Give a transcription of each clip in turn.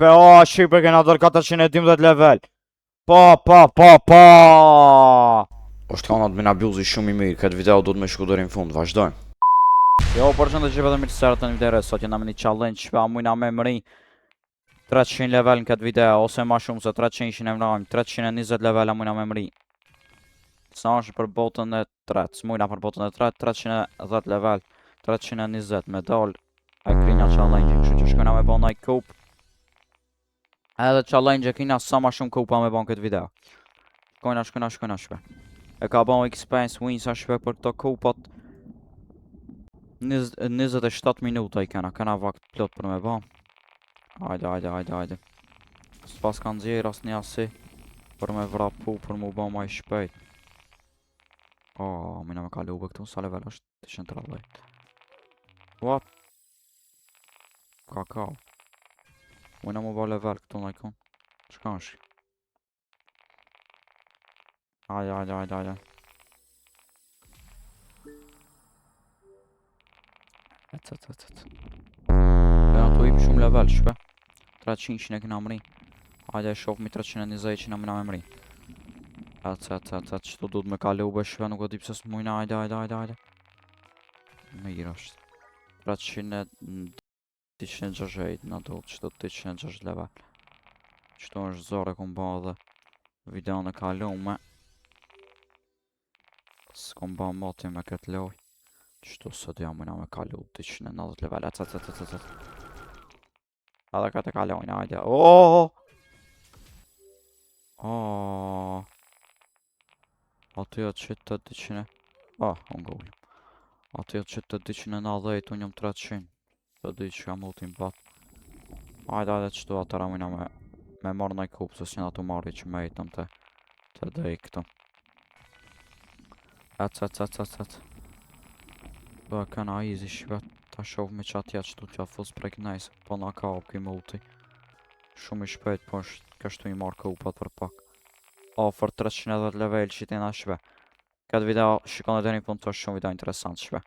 shpe, Shqipe kena dër 412 level. Po. Është kanat me abuzi shumë i mirë, këtë video do të me shku deri në fund, vazhdojmë. Jo, përshëndetje që vetëm mirë se erdhët në video, sot jena me një challenge, shpe mujna me mëri 300 level në këtë video, ose ma shumë se 300 ishin e mrajmë, 320 level a mujna me mëri. Sa është për botën e 3, mujna për botën e 3, 310 level, 320 me dal, e krinja challenge, kështu që shkojna me bon naj kup. Edhe challenge e kina sa ma shumë kupa me bon këtë video. Shkojna shpe. E ka bon expense wins a shpe për këto kupat. 27 minuta i kena vakt plot për me bon. Hajde. S'pas kanë zjerë as një asi për me vrapu për mu bon ma i shpejt. Mina me kalu këtu, sa level është 130. What? Kakao. Mina mu ba level këtu në ikon. Shka është? Hajde. E ato i për shumë level shpe. 300 që ne këna mëri. Hajde shofmi 320 që na mëna me mëri. Qëto du të me kalu be shpe, nuk o di pëse s'mujna, hajde. Me gjira është. 360 në do të qëto 360 level. Qëto është zore kom ba dhe video në kalu me. S'kom ba moti me këtë loj. Qëto sot jam mëna me kalu 390 level. Edhe këtë kalojnë, hajde. Aty atë qitë të 200. Unë gullim. Aty atë qitë të 290, unë jam 300. Të di që kam ultim bat. Hajde qëto atëra mëna me marrë nëj kupë, se s'jena të marri që me jetëm të dhej këto. Ba kana easy shvet, ta shof me qatja që tu t'ja fus prek nejse, po na ka opki multi. Shumë i shpejt, po kështu i marrë kupat për pak. Ofër 310 level që t'jena shve. Këtë video shikone dhe një fund të është shumë video interesant shve.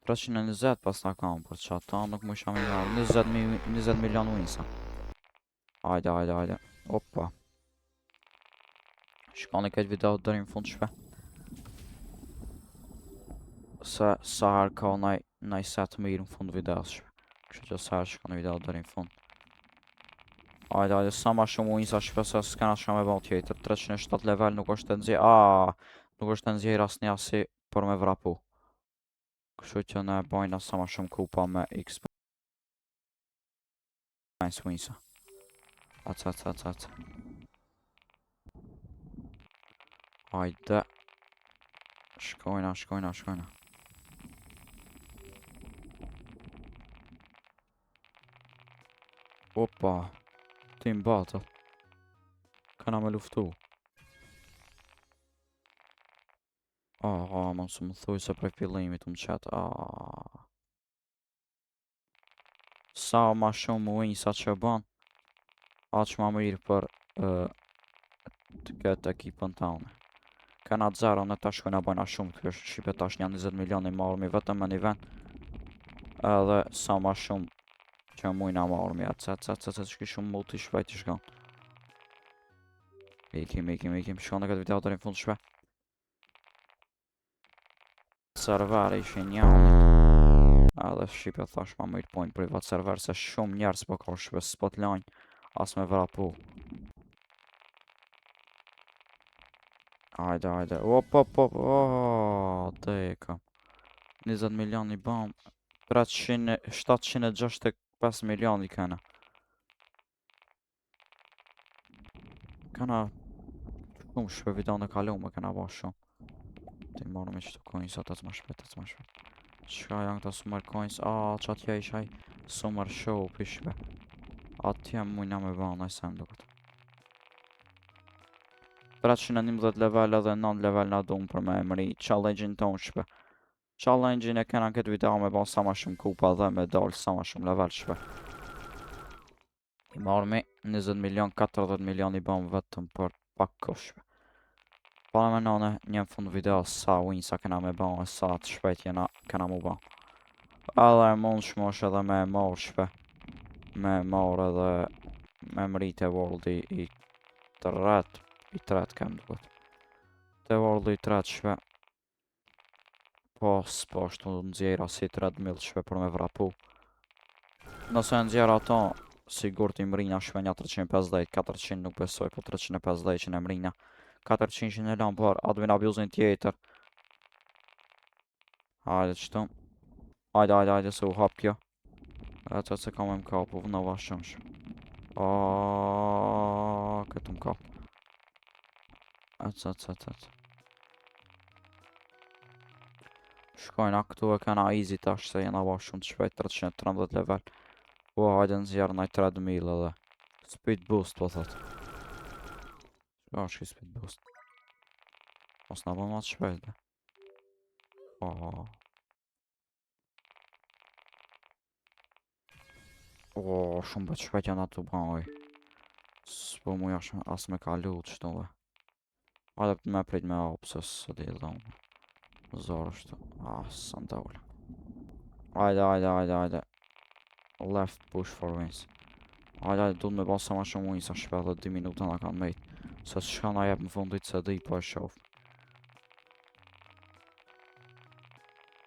320 pas ta kam për që ata nuk mu isha me jarë, 20 milion winsa. Hajde. Opa. Shikone këtë video dhe një fund shve. Se sa herë ka naj set mirë në fund videos shpe. Kështë që sa herë shikone video dhe një fund. Hajde, sa ma shumë winsa shpe se s'kena shka me bon tjetër. 307 level nuk është të nëzirë, nuk është të nëzirë as një asi për me vrapu. Kështu që ne bojna sa ma shumë kupa me experience winsa. Atë. Hajde. Shkojna. Opa. Team battle. Kana me luftu. Mos më thuj se prej fillimit më qetë. Sa ma shumë winsa që ban, aq ma mirë për të këtë ekipën taune. Kana të zero në ta shkojna bojna shumë, të kështë shqipe tash një 20 milion i marrëmi vetëm me një vend. Edhe sa ma shumë që mujna marrëmi atë, që ki shumë multi shpejt i shkon. Ikim, shkon në këtë video të rinë fund shpe. Serveri ishin njanit. Edhe shqipe thash ma mirë pojnë privat server, se shumë njerës po ka shpe s'pot lajnë, as me vrapu. Hajde. Deka. 20 milion i bam. 765 milion i kena. Kana shumë shpe video në kalume, kena ba shumë. Ti marrë me qëto coins, atë ma shpet. Qka janë këta summer coins? Që atje ishaj summer show pishpe. Atje mujna me ba në sem do këtë. 311 level edhe 9 level na dumë për me emri challenge-in tonë shpe. Challenge-in e kena në këtë video me ba sa ma shumë kupa dhe me dalë sa ma shumë level shpe. I marrë me 20 milion, 40 milion i bam vetëm për pak kosh shpe. Pa me nëne një fund video sa winsa kena me ba e sa të shpejt jena kena mu ba. Edhe mund shmosh edhe me morë shpe. me marrë edhe memrit e worldi i tret kem duhet. Te worldi i tret shpe. Po ashtu nxjerra si 3000 shpe për me vrapu. Nëse nxjerra ato, sigur t'i mrina shpenja 350, 400 nuk besoj, po 350 që në mrina. 400 që në lan për admin abuzin tjetër. Hajde qëtu. Hajde se u hap kjo. Atë se kam e m'ka, po vëna vashëm shumë. Këtë m'ka. Atë. Shkojna këtu e kena easy tash se jena vashëm të shpejt 313 level. Po hajde nxjerr naj 3000 edhe. Speed boost po thot. Qa është ki speed boost? Mos na bën ma të shpejt be. Shumë për të shpejt janë ato bëj. S'po mu jash as me kalu të shtu be. Hajde me prit me hapë se së di dhomë. Zorë shtu. Së në dollë. Hajde. Left push for wins. Hajde, du me basa ma shumë wins, a shpe dhe 2 minuta nga kanë mejt. Se shka na jep në fundit se di po e shof.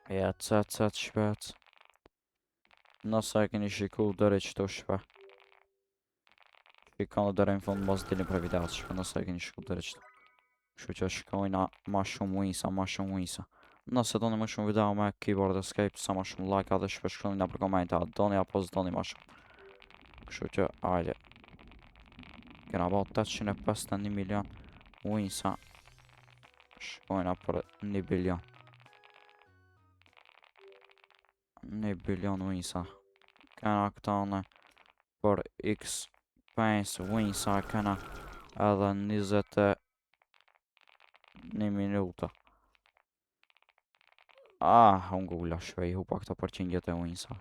Cet shpet. Nëse e keni shiku dëri qëtu shpe. Shikon dhe dëri në fund mos dilin për videos shpe nëse e keni shiku dëri qëtu. Kështu që shkojna ma shumë winsa. Nëse doni më shumë video me Keyboard Escape, sa ma shumë like dhe shpe shkroni nga për komenta, doni apo s'doni ma shumë. Kështu që, ajde. Kena ba 851 milion winsa. Shkojna për 1 bilion. 1 bilion winsa. Kena këtane për x5 winsa, kena edhe 21 minuta. Unë gulla shvej, hupa këta përqindjet e winsa.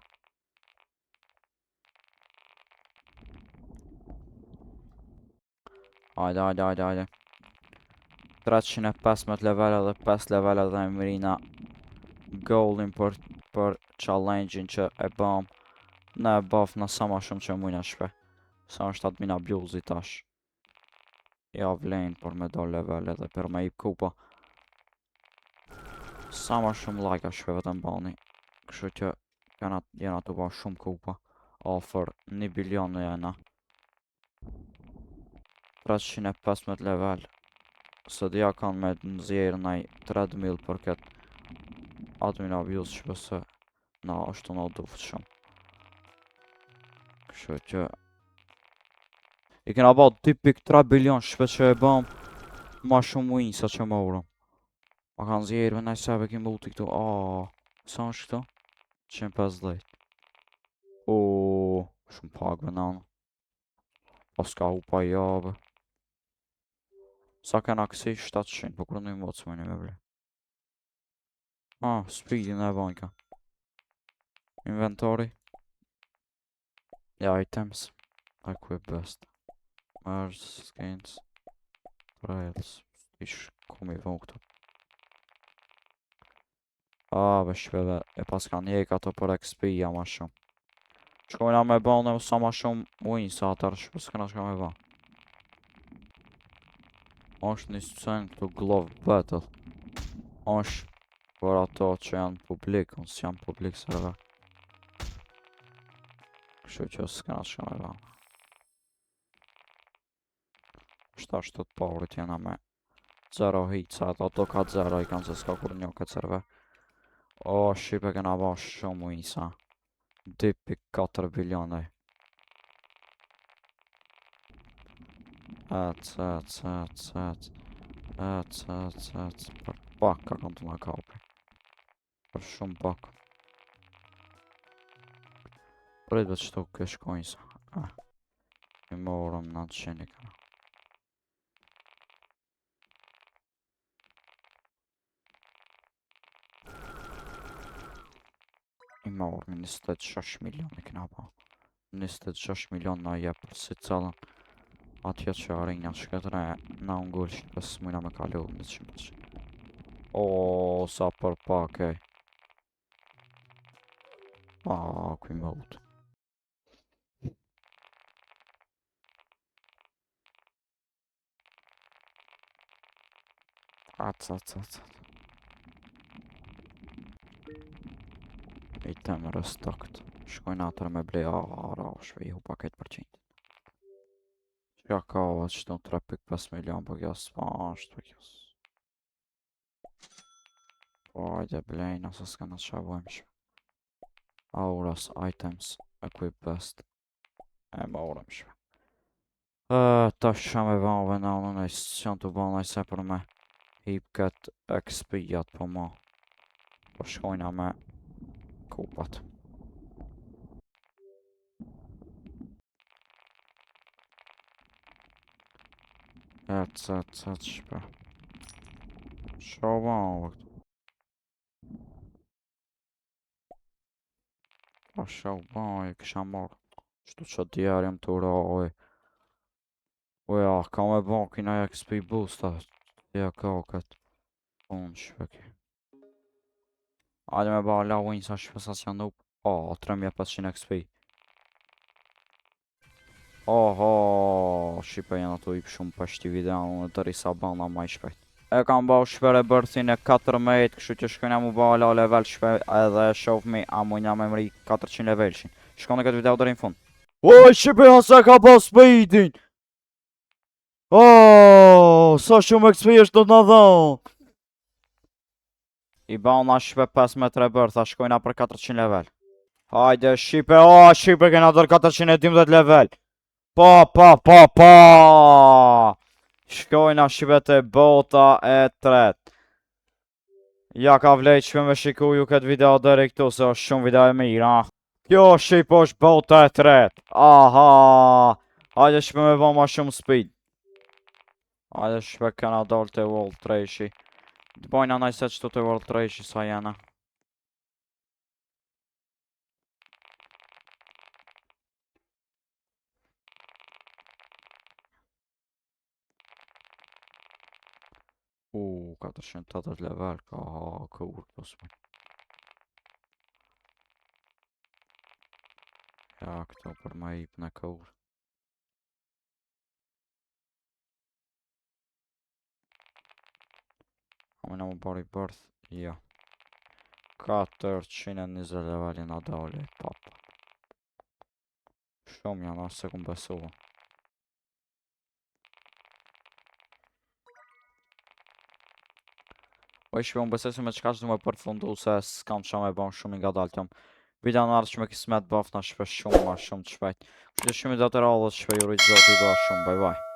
Hajde. 315 level dhe 5 level dhe mrina goalin për challenge-in që e bëm. Ne e baf në sa ma shumë që mujna shpe. Sa është admin abuse tash. Ja vlen për me do level edhe për me i kupa. Sa ma shumë like a shpe vetëm bani. Kështu që jena të ba shumë kupa. Ofër 1 bilion në jena. 315 level. Së dhja kanë me nëzjerë naj 3000 për këtë admin abuse shpe se na është në duft shumë. Kështu që i kena ba 2.3 bilion shpe që e bëm ma shumë winsa që më urëm. Ma kanë zjerë me naj sebe ki multi këtu. Sa është këtu? 150. Shumë pak be nanë. Pas ka hupa jabe. Sa kena kësi 700, po kërë në i motë së me një me ble. Speedin e banka. Inventory. Items. Equip best. Merge, skins. Trails. Ish kom i vën këtu. Be shpeve. E pas kanë jek ato për XP-ja ma shumë. Shkojna me bënë sa ma shumë winsa atër shpe s'kena shka me bënë. Është një scen këtu glove battle. Është për ato që janë publik, unë s'jam publik server. Kështu që s'kena shka me bënë. Shta ashtu të powerit jena me 0 hit, sa ato ka 0 i kanë se s'ka kur një këtë server. Shqipe kena ba shumë winsa. 2.4 bilion. Për pak ka kanë të nga kapi. Për shumë pak. Prit vetë qëto kësh kojnësa. I morëm 900 i këna. I morëm 26 milion i këna ba. 26 milion na je për si cëllën. Atje që arinja shkëtëre na ungull që pës mujna me kalu 100%. Sa për pak e. Kuj më utë. Atë. I temë rëstokt. Shkojnë atër me ble shve i hu paket %. Qka ka ova që të 3.5 milion për kjo s'pashtë për kjo. Po ajde blejnë asa s'ka në shavojmë shve. Auras, items, equip best. E më aurëm shve. Ta shë me banve në unë nëjë që janë të banë nëjse për me hip këtë XP-jat po ma. Po shkojna me kupat. Etë shpe. Shë banve këtë. Pa shë banve kësha marrë. Shtu që djerim të uroj. Uja, ka me ban kina XP boost ja ka këtë. Unë shpeki. Ajde me ba la win sa shpesa që janë up. 3500 XP. Oho, shqipe janë ato i shumë për shti video në të risa banda ma i shpejt. E kam ba shpere bërthin e 14, kështu që shkojna mu ba la level shpejt edhe shofmi a mujna me mëri 400 levelshin. Shkone këtë video dërin fund. Oj, shqipe janë se ka pas speedin! Sa shumë XP është të në dhonë! I ba una shqipe 5 metre bërtha, shkojna për 400 level. Hajde shqipe, shqipe kena dër 412 level. Pa! Shkojna shqipe të bota e tret. Ja ka vlejt shqipe me shiku ju këtë video dëri këtu se është shumë video e mirë, Kjo shqipe është bota e tret. Aha! Hajde shqipe me ba ma shumë speed. Hajde shqipe kena dollë të World Trashi. Të bojna najse qëtu të World Trashi sa jena. U, 480 level, ka kur pësme. Ja, këto për ma ip në kur. Amina më bari bërth, ja. 420 levelin a dali, papa. Shumë janë asë se këmë besua. Po i shpe unë besesi me qka që du me përfundu se s'kam qa me bon shumë nga daltëm. Video në ardhë që me kismet bafna shpe shumë ma shumë të shpejt. Që shumë i do të rallës shpe ju rritë zotë i doa shumë, bye bye.